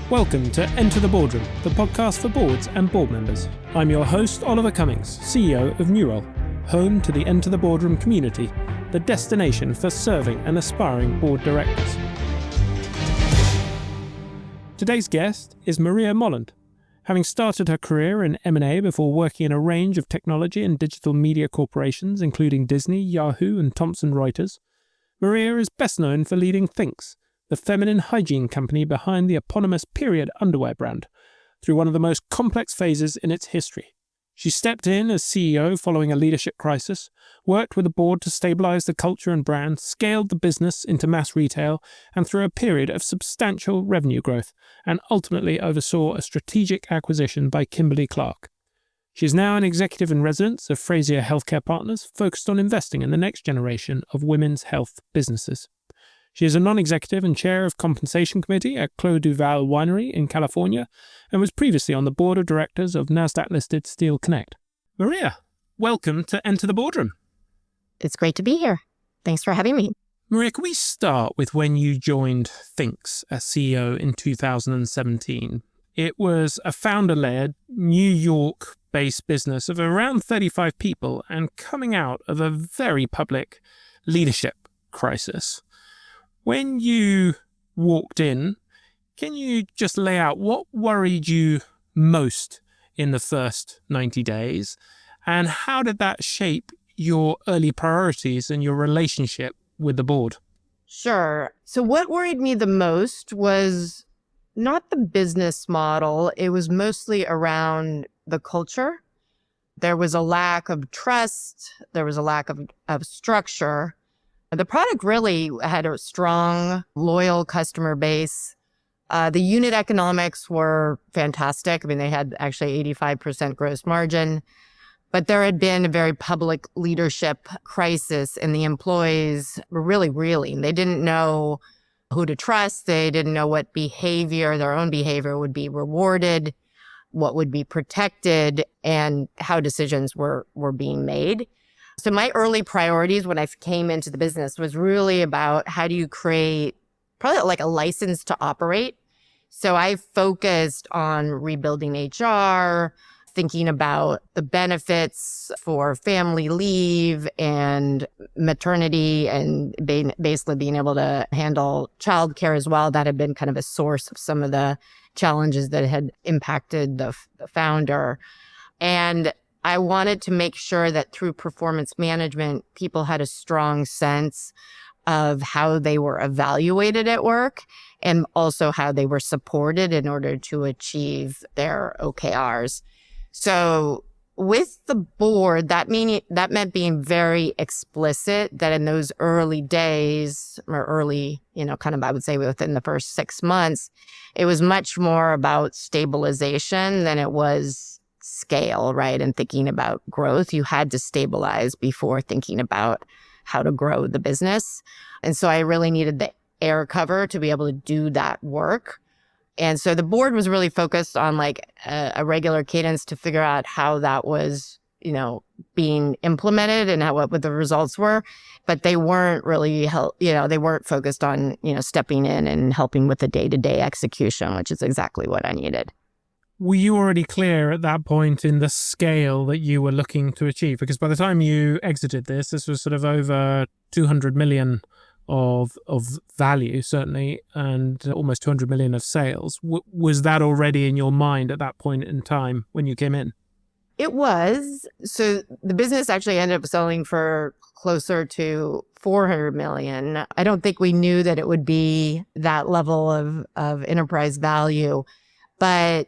Welcome to Enter the Boardroom, the podcast for boards and board members. I'm your host, Oliver Cummings, CEO of Newell, home to the Enter the Boardroom community, the destination for serving and aspiring board directors. Today's guest is Maria Molland. Having started her career in M&A before working in a range of technology and digital media corporations, including Disney, Yahoo, and Thomson Reuters, Maria is best known for leading Thinx, the feminine hygiene company behind the eponymous period underwear brand, through one of the most complex phases in its history. She stepped in as CEO following a leadership crisis, worked with the board to stabilize the culture and brand, scaled the business into mass retail, and through a period of substantial revenue growth, and ultimately oversaw a strategic acquisition by Kimberly Clark. She is now an executive in residence of Frazier Healthcare Partners, focused on investing in the next generation of women's health businesses. She is a non-executive and chair of compensation committee at Clos du Val Winery in California and was previously on the board of directors of NASDAQ-listed Steel Connect. Maria, welcome to Enter the Boardroom. It's great to be here. Thanks for having me. Maria, can we start with when you joined Thinx as CEO in 2017? It was a founder-led, New York-based business of around 35 people and coming out of a very public leadership crisis. When you walked in, can you just lay out what worried you most in the first 90 days? And how did that shape your early priorities and your relationship with the board? Sure. So what worried me the most was not the business model. It was mostly around the culture. There was a lack of trust. There was a lack of structure. The product really had a strong, loyal customer base. The unit economics were fantastic. I mean, they had actually 85% gross margin. But there had been a very public leadership crisis, and the employees were really reeling. They didn't know who to trust. They didn't know what behavior, their own behavior, would be rewarded, what would be protected, and how decisions were being made. So my early priorities when I came into the business was really about how do you create probably like a license to operate. So I focused on rebuilding HR, thinking about the benefits for family leave and maternity, and basically being able to handle childcare as well. That had been kind of a source of some of the challenges that had impacted the founder. And I wanted to make sure that through performance management, people had a strong sense of how they were evaluated at work and also how they were supported in order to achieve their OKRs. So with the board, that meant being very explicit that in those early days or early, I would say within the first 6 months, it was much more about stabilization than it was scale, right? And thinking about growth. You had to stabilize before thinking about how to grow the business. And so I really needed the air cover to be able to do that work. And so the board was really focused on like a regular cadence to figure out how that was, being implemented and what the results were. But they weren't really, they weren't focused on, stepping in and helping with the day-to-day execution, which is exactly what I needed. Were you already clear at that point in the scale that you were looking to achieve? Because by the time you exited this was sort of over 200 million of value, certainly, and almost 200 million of sales. Was that already in your mind at that point in time when you came in? It was. So the business actually ended up selling for closer to 400 million. I don't think we knew that it would be that level of enterprise value, but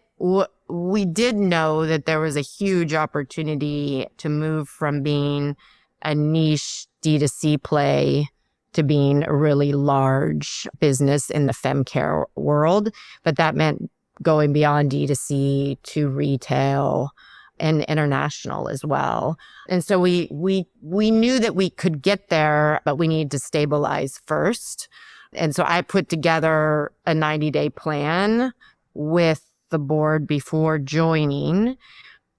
we did know that there was a huge opportunity to move from being a niche D2C play to being a really large business in the femcare world. But that meant going beyond D2C to retail and international as well. And so we knew that we could get there, but we needed to stabilize first. And so I put together a 90-day plan with the board before joining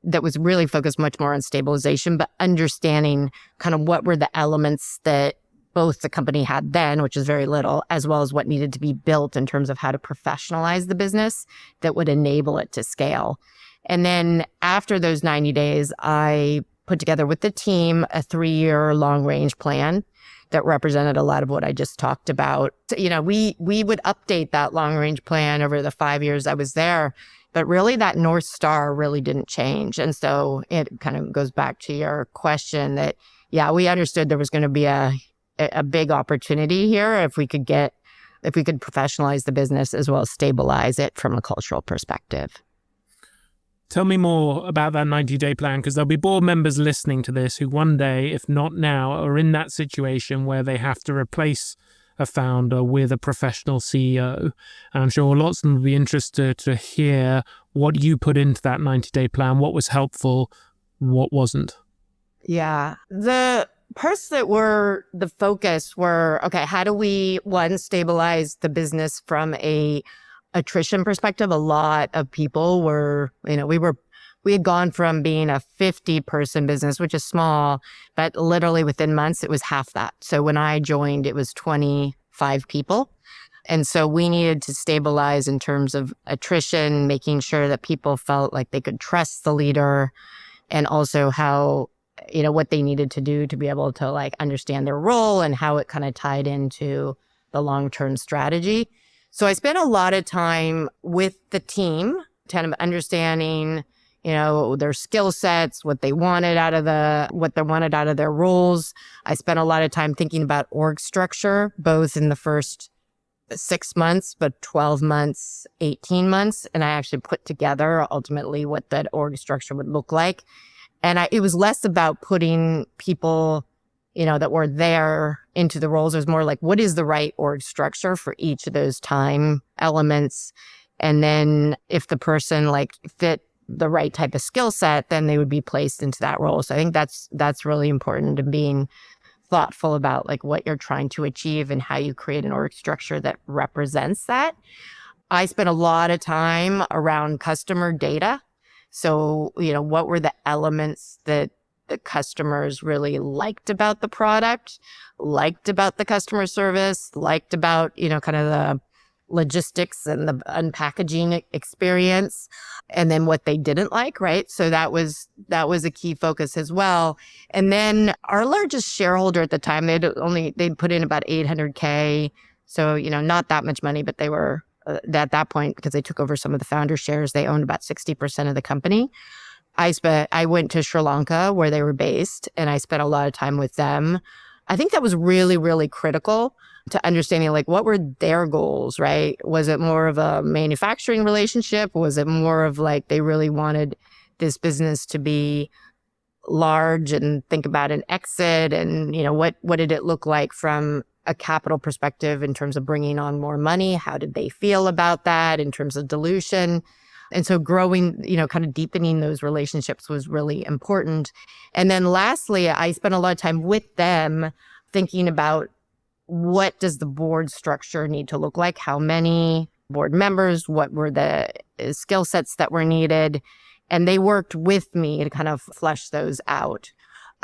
that was really focused much more on stabilization, but understanding kind of what were the elements that both the company had then, which is very little, as well as what needed to be built in terms of how to professionalize the business that would enable it to scale. And then after those 90 days, I put together with the team a 3-year long range plan that represented a lot of what I just talked about. So, we would update that long range plan over the 5 years I was there, but really that North Star really didn't change. And so it kind of goes back to your question that, yeah, we understood there was going to be a big opportunity here if we could professionalize the business as well as stabilize it from a cultural perspective. Tell me more about that 90-day plan, because there'll be board members listening to this who one day, if not now, are in that situation where they have to replace a founder with a professional CEO. And I'm sure lots of them will be interested to hear what you put into that 90-day plan, what was helpful, what wasn't. Yeah. The parts that were the focus were, okay, how do we, one, stabilize the business from a attrition perspective? A lot of people were, we had gone from being a 50-person business, which is small, but literally within months, it was half that. So when I joined, it was 25 people. And so we needed to stabilize in terms of attrition, making sure that people felt like they could trust the leader, and also how, what they needed to do to be able to understand their role and how it kind of tied into the long-term strategy. So I spent a lot of time with the team, kind of understanding, their skill sets, what they wanted out of their roles. I spent a lot of time thinking about org structure, both in the first 6 months, but 12 months, 18 months. And I actually put together ultimately what that org structure would look like. And it was less about putting people that were there into the roles. It was more like, what is the right org structure for each of those time elements? And then if the person fit the right type of skill set, then they would be placed into that role. So I think that's really important, to being thoughtful about what you're trying to achieve and how you create an org structure that represents that. I spent a lot of time around customer data. So, what were the elements that the customers really liked about the product, liked about the customer service, liked about, kind of the logistics and the unpackaging experience, and then what they didn't like, right? So that was a key focus as well. And then our largest shareholder at the time, they'd put in about $800K. So, not that much money, but they were at that point, because they took over some of the founder shares, they owned about 60% of the company. I went to Sri Lanka where they were based, and I spent a lot of time with them. I think that was really, really critical to understanding what were their goals, right? Was it more of a manufacturing relationship? Was it more of they really wanted this business to be large and think about an exit? And, what did it look like from a capital perspective in terms of bringing on more money? How did they feel about that in terms of dilution? And so growing, kind of deepening those relationships was really important. And then lastly, I spent a lot of time with them thinking about, what does the board structure need to look like? How many board members? What were the skill sets that were needed? And they worked with me to kind of flesh those out.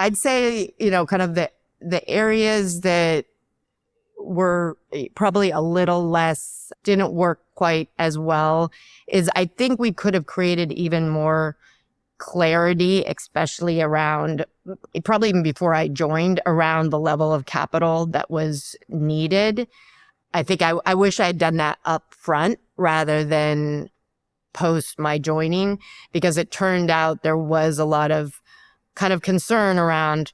I'd say, kind of the areas that were probably a little less, didn't work quite as well, is I think we could have created even more clarity, especially around, probably even before I joined, around the level of capital that was needed. I think I wish I had done that up front rather than post my joining, because it turned out there was a lot of kind of concern around,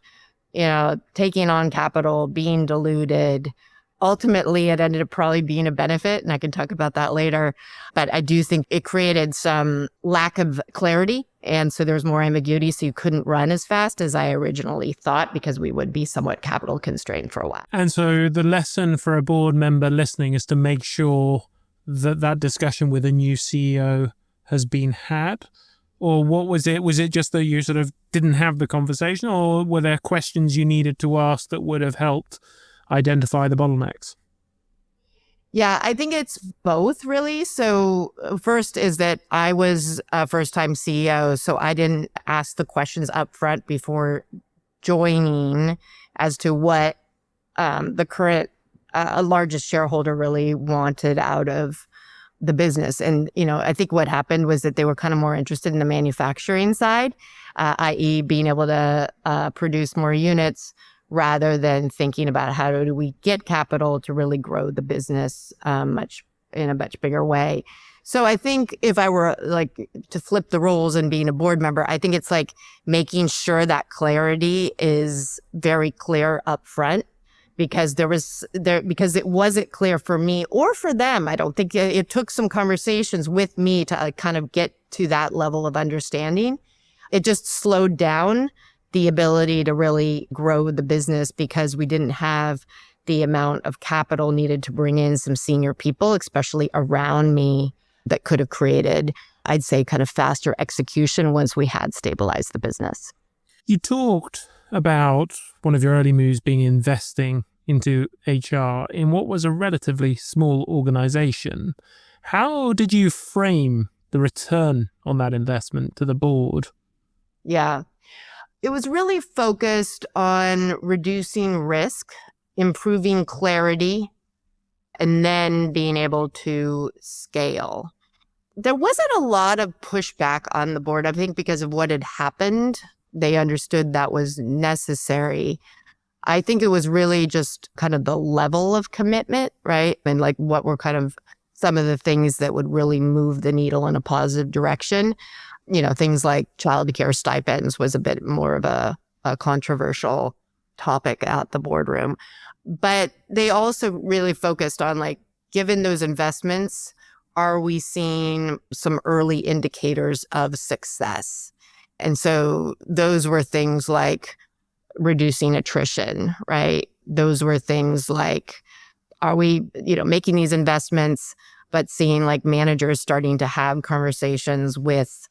taking on capital, being diluted. Ultimately, it ended up probably being a benefit, and I can talk about that later. But I do think it created some lack of clarity. And so there was more ambiguity, so you couldn't run as fast as I originally thought, because we would be somewhat capital constrained for a while. And so the lesson for a board member listening is to make sure that discussion with a new CEO has been had. Or what was it? Was it just that you sort of didn't have the conversation, or were there questions you needed to ask that would have helped identify the bottlenecks? Yeah, I think it's both, really. So first is that I was a first-time CEO, so I didn't ask the questions up front before joining as to what the current largest shareholder really wanted out of the business. And, I think what happened was that they were kind of more interested in the manufacturing side, i.e. being able to produce more units rather than thinking about how do we get capital to really grow the business in a much bigger way. So I think if I were like to flip the roles and being a board member, I think it's like making sure that clarity is very clear up front, because because it wasn't clear for me or for them. I don't think it took some conversations with me to kind of get to that level of understanding. It just slowed down the ability to really grow the business because we didn't have the amount of capital needed to bring in some senior people, especially around me, that could have created, I'd say, kind of faster execution once we had stabilized the business. You talked about one of your early moves being investing into HR in what was a relatively small organization. How did you frame the return on that investment to the board? Yeah, it was really focused on reducing risk, improving clarity, and then being able to scale. There wasn't a lot of pushback on the board, I think, because of what had happened. They understood that was necessary. I think it was really just kind of the level of commitment, right? And like what were kind of some of the things that would really move the needle in a positive direction. Things like childcare stipends was a bit more of a controversial topic at the boardroom. But they also really focused on, like, given those investments, are we seeing some early indicators of success? And so those were things like reducing attrition, right? Those were things like, are we, making these investments, but seeing like managers starting to have conversations with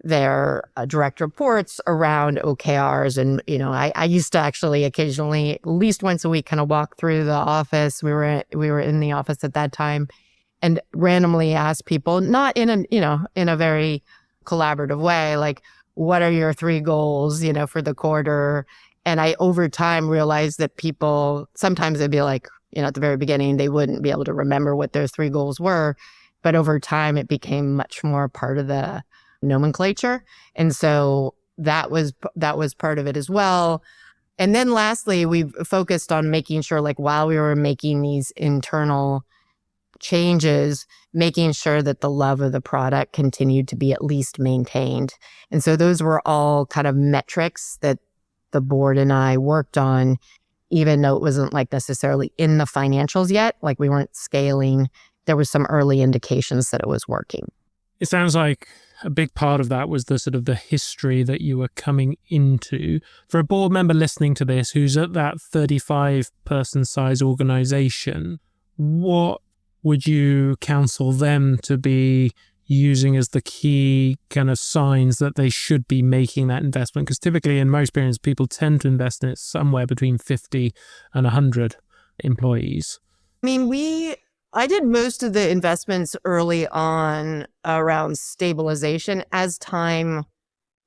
their direct reports around OKRs. And, I used to actually occasionally, at least once a week, kind of walk through the office. We were in the office at that time, and randomly ask people, not in a very collaborative way, like, what are your 3 goals, for the quarter? And I, over time, realized that people, sometimes they'd be like, at the very beginning, they wouldn't be able to remember what their 3 goals were. But over time, it became much more part of the nomenclature. And so that was part of it as well. And then lastly, we've focused on making sure, like, while we were making these internal changes, making sure that the love of the product continued to be at least maintained. And so those were all kind of metrics that the board and I worked on, even though it wasn't like necessarily in the financials yet, like we weren't scaling. There was some early indications that it was working. It sounds like a big part of that was the sort of the history that you were coming into. For a board member listening to this who's at that 35-person size organization, what would you counsel them to be using as the key kind of signs that they should be making that investment? Because typically, in my experience, people tend to invest in it somewhere between 50 and 100 employees. I mean, I did most of the investments early on around stabilization. As time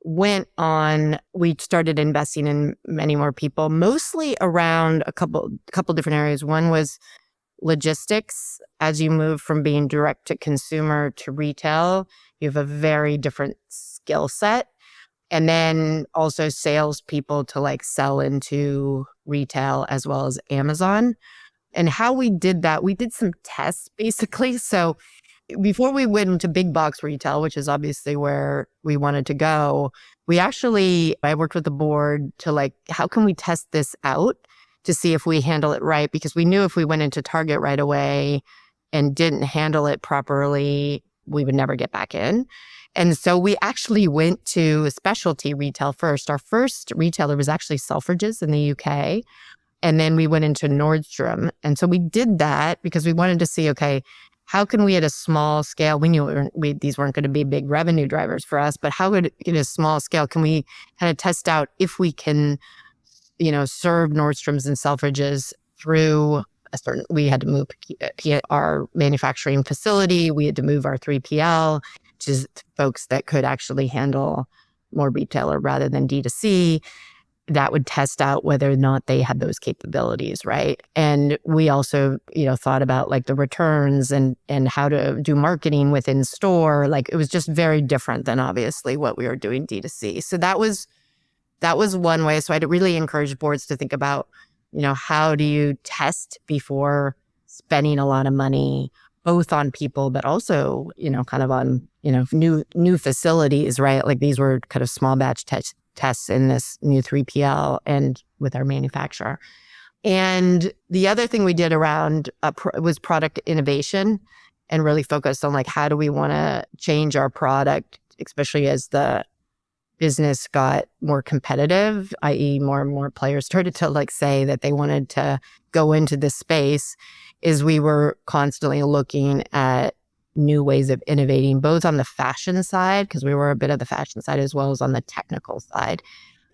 went on, we started investing in many more people, mostly around a couple different areas. One was logistics. As you move from being direct to consumer to retail, you have a very different skill set. And then also salespeople to like sell into retail as well as Amazon. And how we did that, we did some tests basically. So before we went into big box retail, which is obviously where we wanted to go, I worked with the board to like, how can we test this out to see if we handle it right? Because we knew if we went into Target right away and didn't handle it properly, we would never get back in. And so we actually went to specialty retail first. Our first retailer was actually Selfridges in the UK. And then we went into Nordstrom. And so we did that because we wanted to see, okay, how can we at a small scale, we knew these weren't going to be big revenue drivers for us, but how could, in a small scale, can we kind of test out if we can, serve Nordstroms and Selfridges through we had to move our manufacturing facility. We had to move our 3PL to folks that could actually handle more retailer rather than D2C. that would test out whether or not they had those capabilities, right? And we also, thought about like the returns and how to do marketing within store. Like it was just very different than obviously what we were doing D2C. So that was one way. So I'd really encourage boards to think about, how do you test before spending a lot of money, both on people, but also, kind of on, new facilities, right? Like these were kind of small batch tests in this new 3PL and with our manufacturer. And the other thing we did around was product innovation, and really focused on like, how do we want to change our product, especially as the business got more competitive, i.e. more and more players started to like say that they wanted to go into this space, is we were constantly looking at new ways of innovating, both on the fashion side, because we were a bit of the fashion side, as well as on the technical side.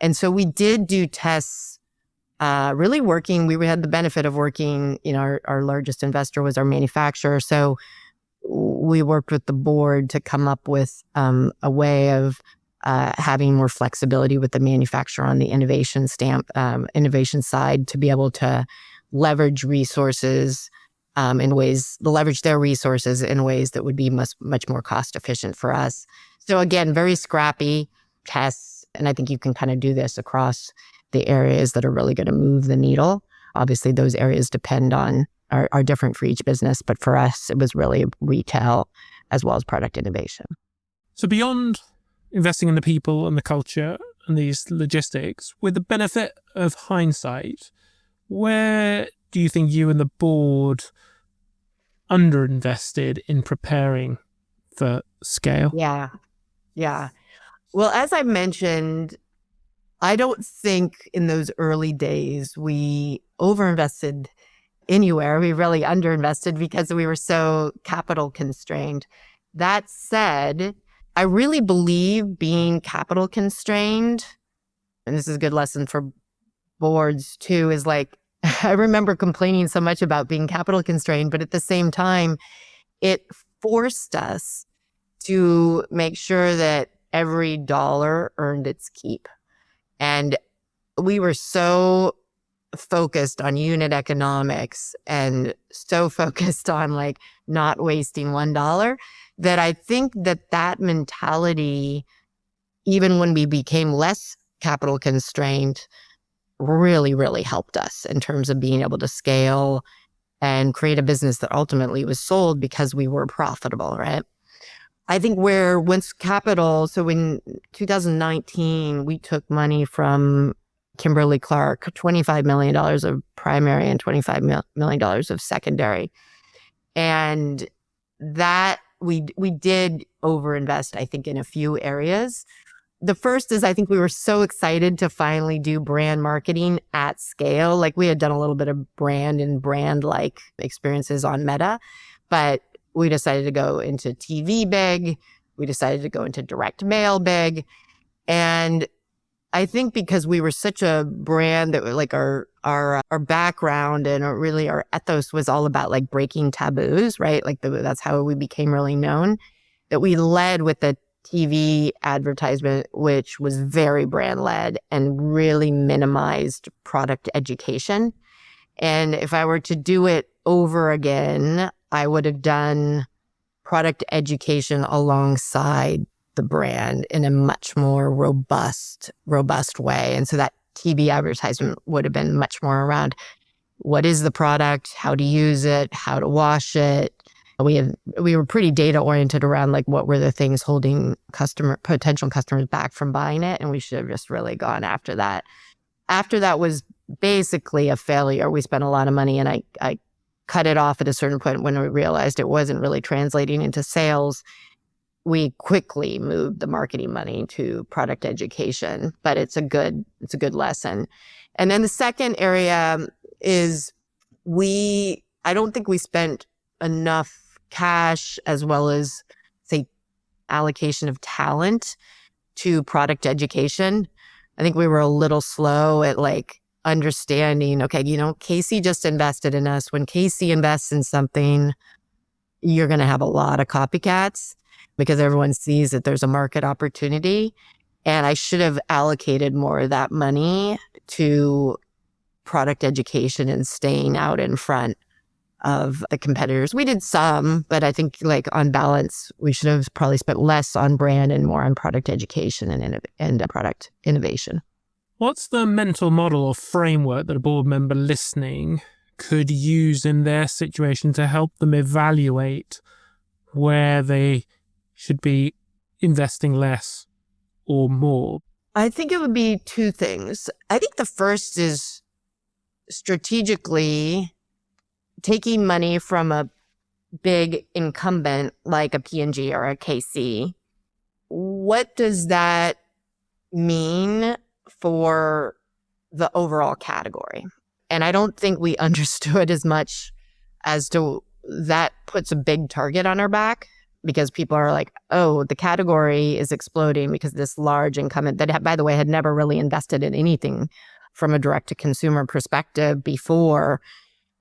And so we did do tests, really working. We had the benefit of working, our largest investor was our manufacturer. So we worked with the board to come up with a way of having more flexibility with the manufacturer on the innovation side, to be able to leverage resources leverage their resources in ways that would be much more cost efficient for us. So again, very scrappy tests. And I think you can kind of do this across the areas that are really going to move the needle. Obviously, those areas are different for each business. But for us, it was really retail as well as product innovation. So beyond investing in the people and the culture and these logistics, with the benefit of hindsight, where do you think you and the board underinvested in preparing for scale? Yeah. Well, as I mentioned, I don't think in those early days we overinvested anywhere. We really underinvested because we were so capital constrained. That said, I really believe being capital constrained, and this is a good lesson for boards too, is like, I remember complaining so much about being capital constrained, but at the same time, it forced us to make sure that every dollar earned its keep. And we were so focused on unit economics and so focused on like not wasting $1 that I think that mentality, even when we became less capital constrained, really, really helped us in terms of being able to scale and create a business that ultimately was sold because we were profitable, right? I think so in 2019, we took money from Kimberly Clark, $25 million of primary and $25 million of secondary. And that we did overinvest, I think, in a few areas. The first is I think we were so excited to finally do brand marketing at scale. Like we had done a little bit of brand and brand-like experiences on Meta, but we decided to go into TV big. We decided to go into direct mail big. And I think because we were such a brand that like our background and really our ethos was all about like breaking taboos, right? Like that's how we became really known, that we led with the TV advertisement, which was very brand led and really minimized product education. And if I were to do it over again, I would have done product education alongside the brand in a much more robust way. And so that TV advertisement would have been much more around what is the product, how to use it, how to wash it. We were pretty data oriented around like what were the things holding potential customers back from buying it, and we should have just really gone after that. After that was basically a failure. We spent a lot of money, and I cut it off at a certain point when we realized it wasn't really translating into sales. We quickly moved the marketing money to product education, but it's a good lesson. And then the second area is I don't think we spent enough cash as well as, say, allocation of talent to product education. I think we were a little slow at like understanding, okay, Casey just invested in us. When Casey invests in something, you're going to have a lot of copycats because everyone sees that there's a market opportunity. And I should have allocated more of that money to product education and staying out in front of the competitors. We did some, but I think like on balance, we should have probably spent less on brand and more on product education and product innovation. What's the mental model or framework that a board member listening could use in their situation to help them evaluate where they should be investing less or more? I think it would be two things. I think the first is strategically taking money from a big incumbent like a P&G or a KC. What does that mean for the overall category? And I don't think we understood as much as to that puts a big target on our back, because people are like, oh, the category is exploding because this large incumbent that, by the way, had never really invested in anything from a direct to consumer perspective before.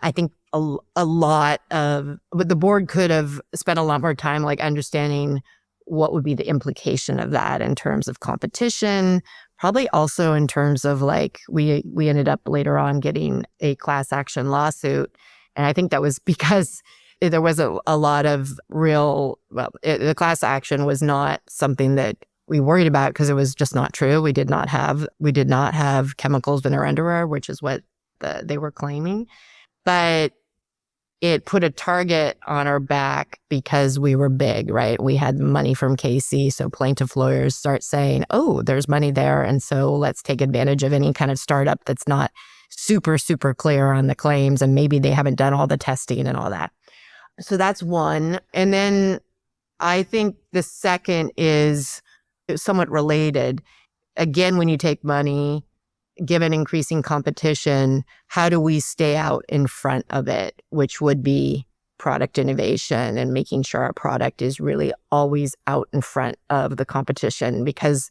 I think a lot of, but the board could have spent a lot more time like understanding what would be the implication of that in terms of competition, probably also in terms of like, we ended up later on getting a class action lawsuit. And I think that was because there was a lot of the class action was not something that we worried about because it was just not true. We did not have chemicals in our underwear, which is what they were claiming. But it put a target on our back because we were big, right? We had money from KC. So plaintiff lawyers start saying, oh, there's money there. And so let's take advantage of any kind of startup that's not super, super clear on the claims. And maybe they haven't done all the testing and all that. So that's one. And then I think the second is somewhat related. Again, when you take money, given increasing competition, how do we stay out in front of it, which would be product innovation and making sure our product is really always out in front of the competition, because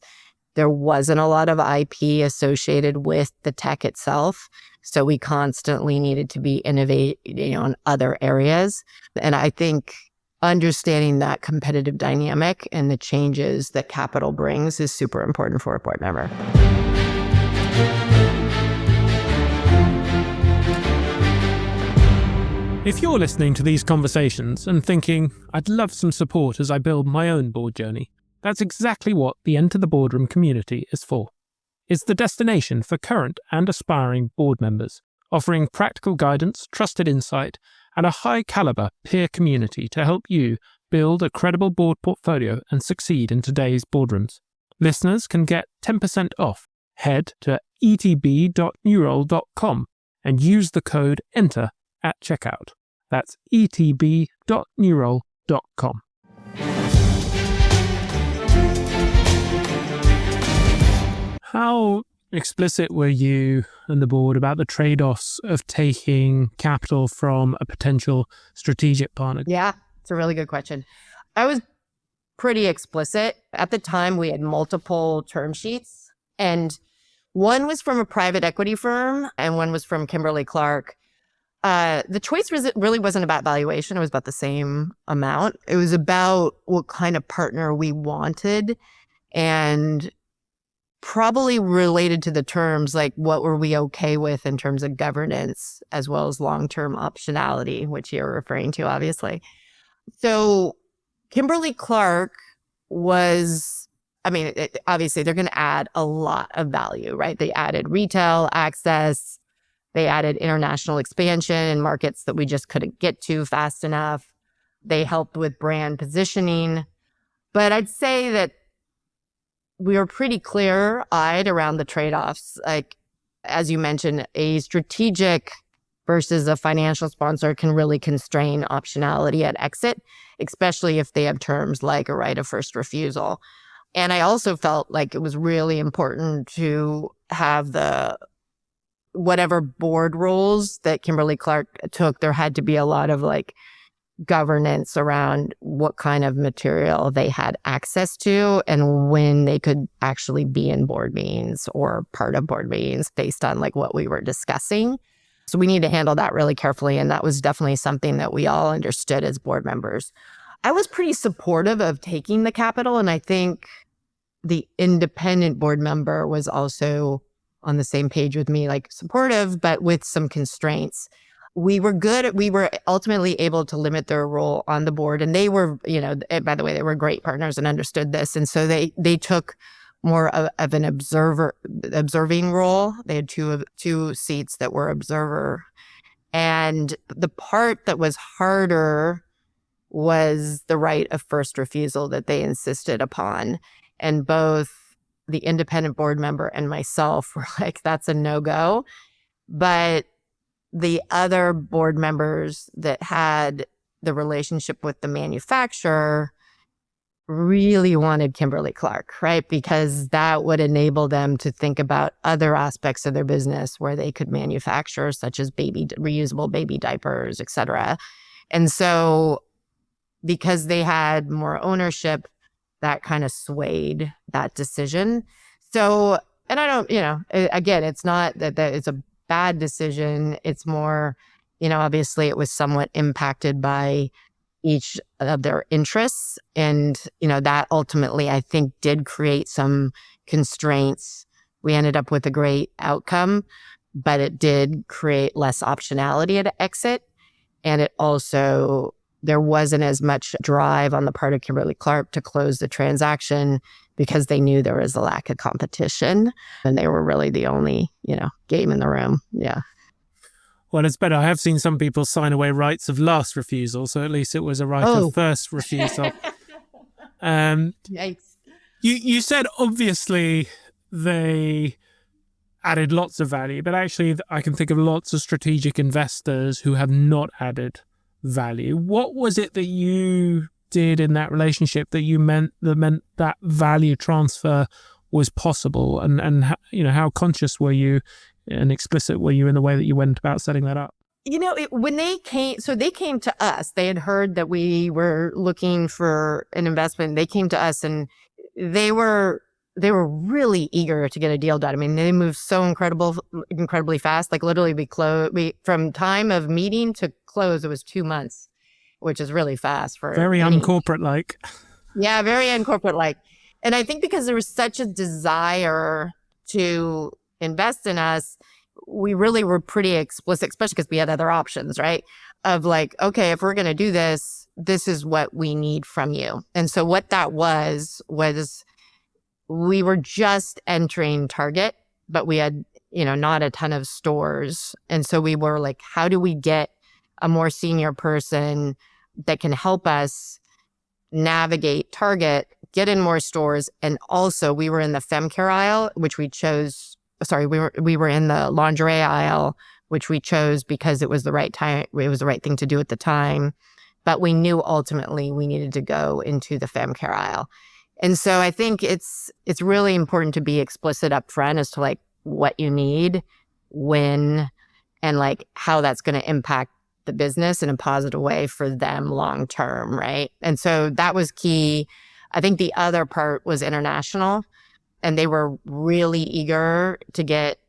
there wasn't a lot of IP associated with the tech itself. So we constantly needed to be innovating in other areas. And I think understanding that competitive dynamic and the changes that capital brings is super important for a board member. If you're listening to these conversations and thinking, I'd love some support as I build my own board journey, that's exactly what the Enter the Boardroom community is for. It's the destination for current and aspiring board members, offering practical guidance, trusted insight, and a high-caliber peer community to help you build a credible board portfolio and succeed in today's boardrooms. Listeners can get 10% off. Head to etb.newroll.com and use the code ENTER at checkout. That's etb.newroll.com. How explicit were you and the board about the trade-offs of taking capital from a potential strategic partner? Yeah, it's a really good question. I was pretty explicit. At the time, we had multiple term sheets, and one was from a private equity firm and one was from Kimberly Clark. The choice really wasn't about valuation. It was about the same amount. It was about what kind of partner we wanted, and probably related to the terms, like what were we okay with in terms of governance as well as long-term optionality, which you're referring to, obviously. So Kimberly Clark was, obviously they're going to add a lot of value, right? They added retail access. They added international expansion in markets that we just couldn't get to fast enough. They helped with brand positioning. But I'd say that we were pretty clear-eyed around the trade-offs. Like, as you mentioned, a strategic versus a financial sponsor can really constrain optionality at exit, especially if they have terms like a right of first refusal. And I also felt like it was really important to have whatever board roles that Kimberly Clark took, there had to be a lot of like governance around what kind of material they had access to and when they could actually be in board meetings or part of board meetings based on like what we were discussing. So we need to handle that really carefully. And that was definitely something that we all understood as board members. I was pretty supportive of taking the capital. And I think the independent board member was also on the same page with me, like supportive, but with some constraints. We were ultimately able to limit their role on the board. And they were, by the way, they were great partners and understood this. And so they took more of an observing role. They had two seats that were observer. And the part that was harder was the right of first refusal that they insisted upon. And both the independent board member and myself were like, that's a no-go. But the other board members that had the relationship with the manufacturer really wanted Kimberly Clark, right? Because that would enable them to think about other aspects of their business where they could manufacture, such as reusable baby diapers, et cetera. And so because they had more ownership, that kind of swayed that decision. So, and I don't, again, it's not that it's a bad decision. It's more, obviously it was somewhat impacted by each of their interests. And, that ultimately, I think, did create some constraints. We ended up with a great outcome, but it did create less optionality at exit. And it also, there wasn't as much drive on the part of Kimberly Clark to close the transaction because they knew there was a lack of competition and they were really the only, game in the room. Yeah. Well, it's better. I have seen some people sign away rights of last refusal, so at least it was a right of first refusal. Yikes. You said obviously they added lots of value, but actually I can think of lots of strategic investors who have not added value. What was it that you did in that relationship that meant that value transfer was possible, and how conscious were you and explicit were you in the way that you went about setting that up? When they came to us, they had heard that we were looking for an investment. They came to us and they were really eager to get a deal done. I mean, they moved so incredibly fast. Like literally from time of meeting to close, it was 2 months, which is really fast for very uncorporate like. Yeah, very uncorporate like. And I think because there was such a desire to invest in us, we really were pretty explicit, especially because we had other options, right? Of like, okay, if we're going to do this, this is what we need from you. And so what that was we were just entering Target, but we had, not a ton of stores. And so we were like, how do we get a more senior person that can help us navigate Target, get in more stores? And also we were in the fem care aisle, which we chose. Sorry, we were in the lingerie aisle, which we chose because it was the right time. It was the right thing to do at the time. But we knew ultimately we needed to go into the fem care aisle. And so I think it's really important to be explicit up front as to like what you need, when, and like how that's going to impact the business in a positive way for them long term, right? And so that was key. I think the other part was international. And they were really eager to get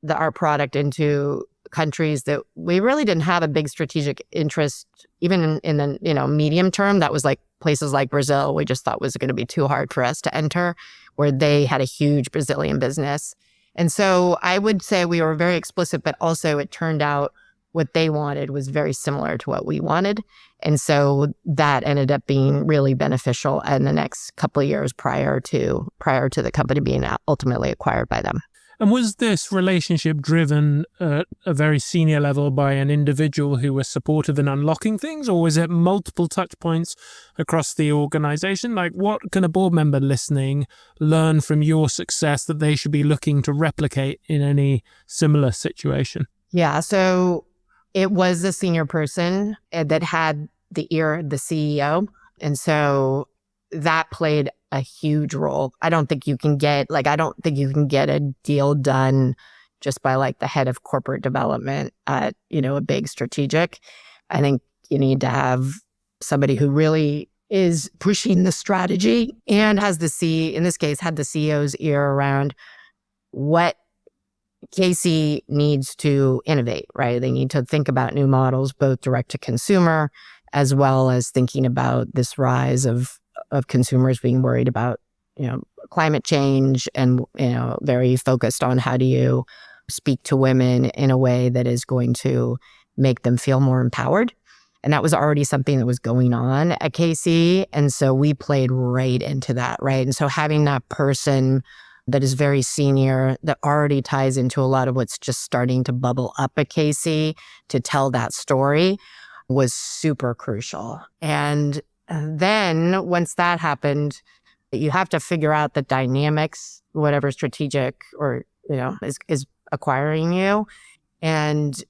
our product into countries that we really didn't have a big strategic interest, even in the medium term. That was like places like Brazil. We just thought was going to be too hard for us to enter, where they had a huge Brazilian business. And so I would say we were very explicit, but also it turned out what they wanted was very similar to what we wanted. And so that ended up being really beneficial in the next couple of years prior to the company being ultimately acquired by them. And was this relationship driven at a very senior level by an individual who was supportive in unlocking things, or was it multiple touch points across the organization? Like, what can a board member listening learn from your success that they should be looking to replicate in any similar situation? Yeah, so it was a senior person that had the ear of the CEO. And so that played a huge role. I don't think you can get a deal done just by like the head of corporate development at, a big strategic. I think you need to have somebody who really is pushing the strategy and in this case, had the CEO's ear around what Casey needs to innovate, right? They need to think about new models, both direct to consumer, as well as thinking about this rise of consumers being worried about, climate change and, very focused on how do you speak to women in a way that is going to make them feel more empowered. And that was already something that was going on at KC. And so we played right into that, right? And so having that person that is very senior, that already ties into a lot of what's just starting to bubble up at KC to tell that story was super crucial. And then once that happened, you have to figure out the dynamics, whatever strategic or, is acquiring you. And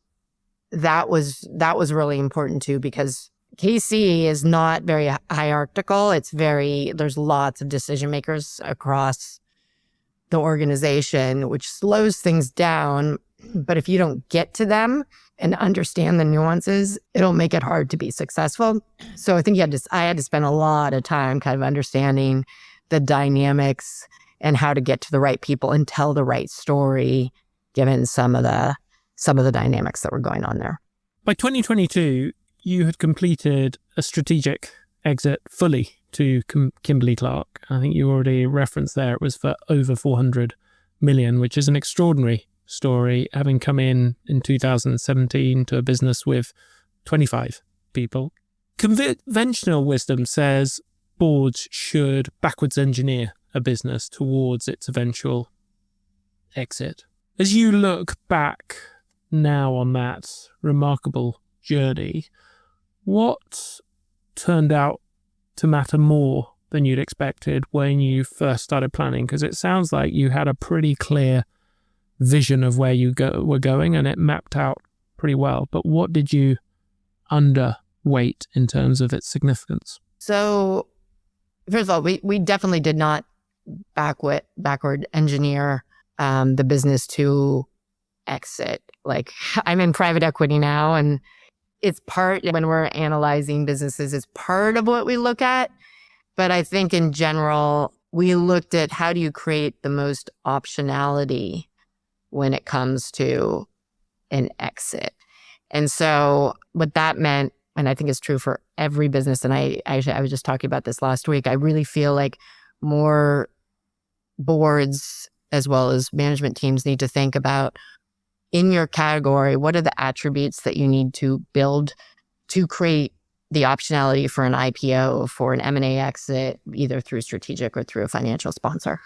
that was really important too, because KC is not very hierarchical. There's lots of decision makers across the organization, which slows things down. But if you don't get to them and understand the nuances, it'll make it hard to be successful. So I think I had to spend a lot of time kind of understanding the dynamics and how to get to the right people and tell the right story, given some of the dynamics that were going on there. By 2022, you had completed a strategic exit fully to Kimberly Clark. I think you already referenced there it was for over 400 million, which is an extraordinary story, having come in 2017 to a business with 25 people. Conventional wisdom says boards should backwards engineer a business towards its eventual exit. As you look back now on that remarkable journey, what turned out to matter more than you'd expected when you first started planning? Because it sounds like you had a pretty clear vision of where you were going and it mapped out pretty well. But what did you underweight in terms of its significance? So, first of all, we definitely did not backward engineer the business to exit. Like, I'm in private equity now, and it's part, when we're analyzing businesses, it's part of what we look at. But I think in general, we looked at how do you create the most optionality when it comes to an exit. And so what that meant, and I think it's true for every business, and I was just talking about this last week, I really feel like more boards as well as management teams need to think about, in your category, what are the attributes that you need to build to create the optionality for an IPO, for an M&A exit, either through strategic or through a financial sponsor.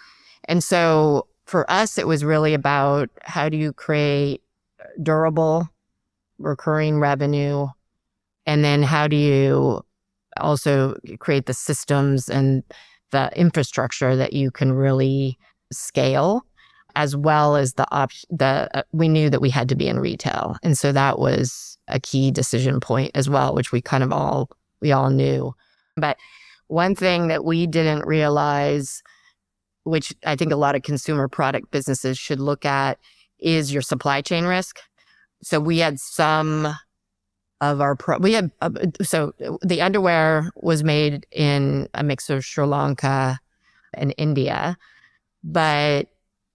And so for us, it was really about how do you create durable, recurring revenue, and then how do you also create the systems and the infrastructure that you can really scale, as well as we knew that we had to be in retail. And so that was a key decision point as well, which we all knew. But one thing that we didn't realize, which I think a lot of consumer product businesses should look at, is your supply chain risk. So we had some of our so the underwear was made in a mix of Sri Lanka and India, but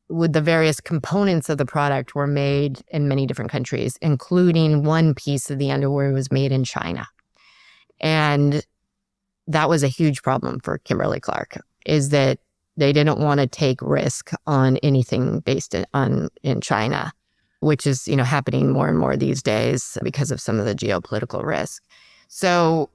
with the various components of the product were made in many different countries, including one piece of the underwear was made in China. And that was a huge problem for Kimberly Clark, is that they didn't want to take risk on anything based in China, which is, happening more and more these days because of some of the geopolitical risk. So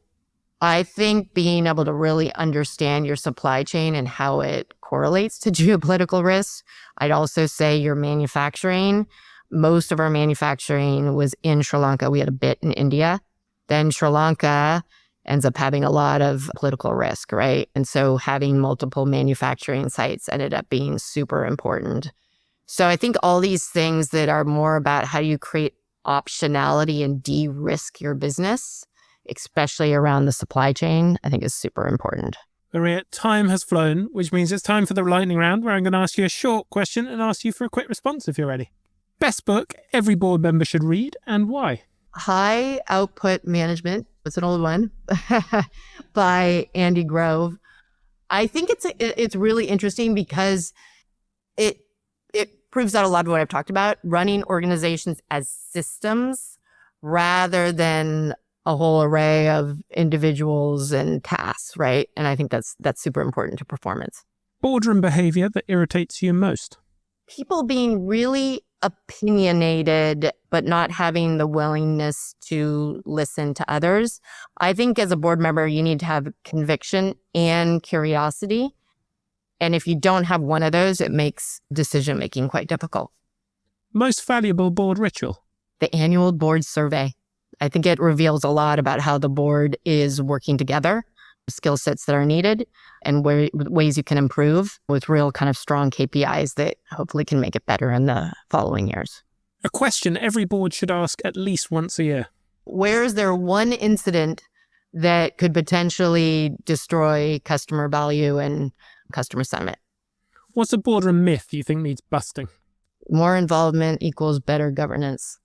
I think being able to really understand your supply chain and how it correlates to geopolitical risks. I'd also say your manufacturing. Most of our manufacturing was in Sri Lanka. We had a bit in India. Then Sri Lanka ends up having a lot of political risk, right? And so having multiple manufacturing sites ended up being super important. So I think all these things that are more about how you create optionality and de-risk your business, especially around the supply chain, I think is super important. Maria, time has flown, which means it's time for the lightning round, where I'm going to ask you a short question and ask you for a quick response if you're ready. Best book every board member should read, and why? High Output Management. It's an old one by Andy Grove. I think it's really interesting because it proves out a lot of what I've talked about, running organizations as systems rather than a whole array of individuals and tasks, right? And I think that's super important to performance. boardroom behavior that irritates you most? People being really opinionated, but not having the willingness to listen to others. I think as a board member, you need to have conviction and curiosity. And if you don't have one of those, it makes decision-making quite difficult. Most valuable board ritual? The annual board survey. I think it reveals a lot about how the board is working together, skill sets that are needed, and ways you can improve with real kind of strong KPIs that hopefully can make it better in the following years. A question every board should ask at least once a year. Where is there one incident that could potentially destroy customer value and customer sentiment? What's a boardroom myth you think needs busting? More involvement equals better governance.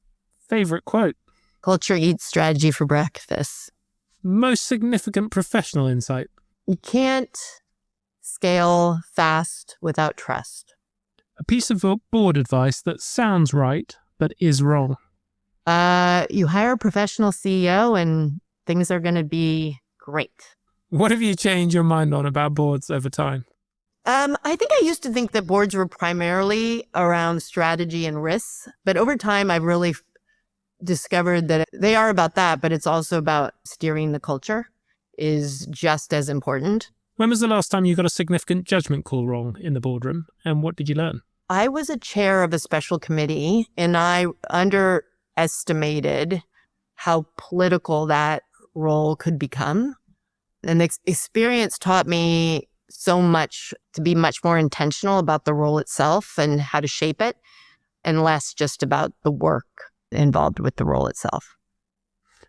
Favorite quote? Culture eats strategy for breakfast. Most significant professional insight? You can't scale fast without trust. A piece of board advice that sounds right, but is wrong? You hire a professional CEO and things are going to be great. What have you changed your mind on about boards over time? I think I used to think that boards were primarily around strategy and risks, but over time I've really discovered that they are about that, but it's also about steering the culture is just as important. When was the last time you got a significant judgment call wrong in the boardroom, and what did you learn? I was a chair of a special committee, and I underestimated how political that role could become. And the experience taught me so much to be much more intentional about the role itself and how to shape it, and less just about the work involved with the role itself.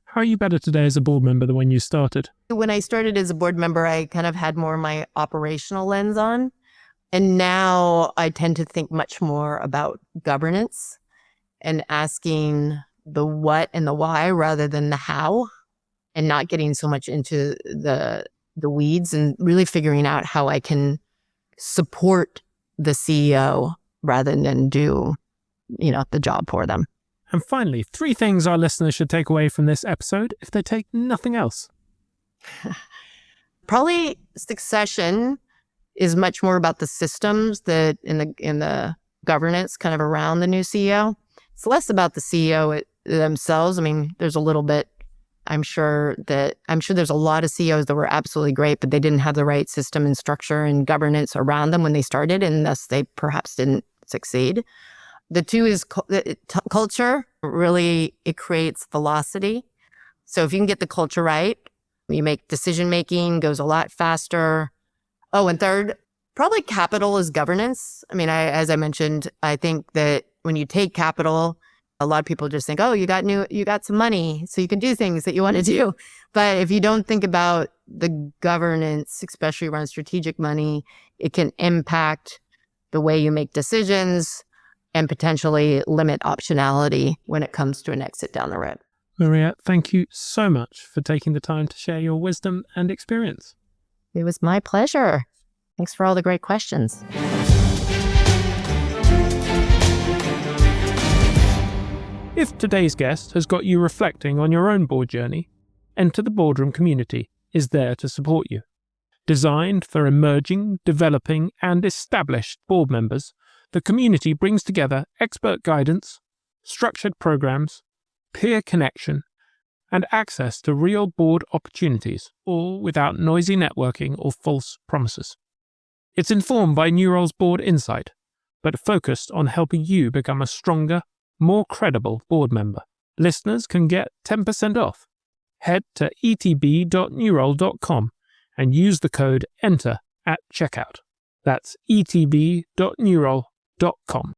How are you better today as a board member than when you started? When I started as a board member, I kind of had more my operational lens on. And now I tend to think much more about governance and asking the what and the why rather than the how, and not getting so much into the weeds, and really figuring out how I can support the CEO rather than do, the job for them. And finally, 3 things our listeners should take away from this episode if they take nothing else. Probably succession is much more about the systems that in the governance kind of around the new CEO. It's less about the CEO themselves. I mean, there's a little bit. I'm sure there's a lot of CEOs that were absolutely great, but they didn't have the right system and structure and governance around them when they started, and thus they perhaps didn't succeed. The 2 is culture. Really, it creates velocity. So if you can get the culture right, you make decision-making goes a lot faster. Oh, and 3rd, probably capital is governance. I mean, as I mentioned, I think that when you take capital, a lot of people just think, oh, you got some money, so you can do things that you want to do. But if you don't think about the governance, especially around strategic money, it can impact the way you make decisions and potentially limit optionality when it comes to an exit down the road. Maria, thank you so much for taking the time to share your wisdom and experience. It was my pleasure. Thanks for all the great questions. If today's guest has got you reflecting on your own board journey, Enter the Boardroom community is there to support you. Designed for emerging, developing, and established board members, the community brings together expert guidance, structured programs, peer connection, and access to real board opportunities, all without noisy networking or false promises. It's informed by New Roll's Board Insight, but focused on helping you become a stronger, more credible board member. Listeners can get 10% off. Head to etb.newroll.com and use the code ENTER at checkout. That's etb.newroll.com.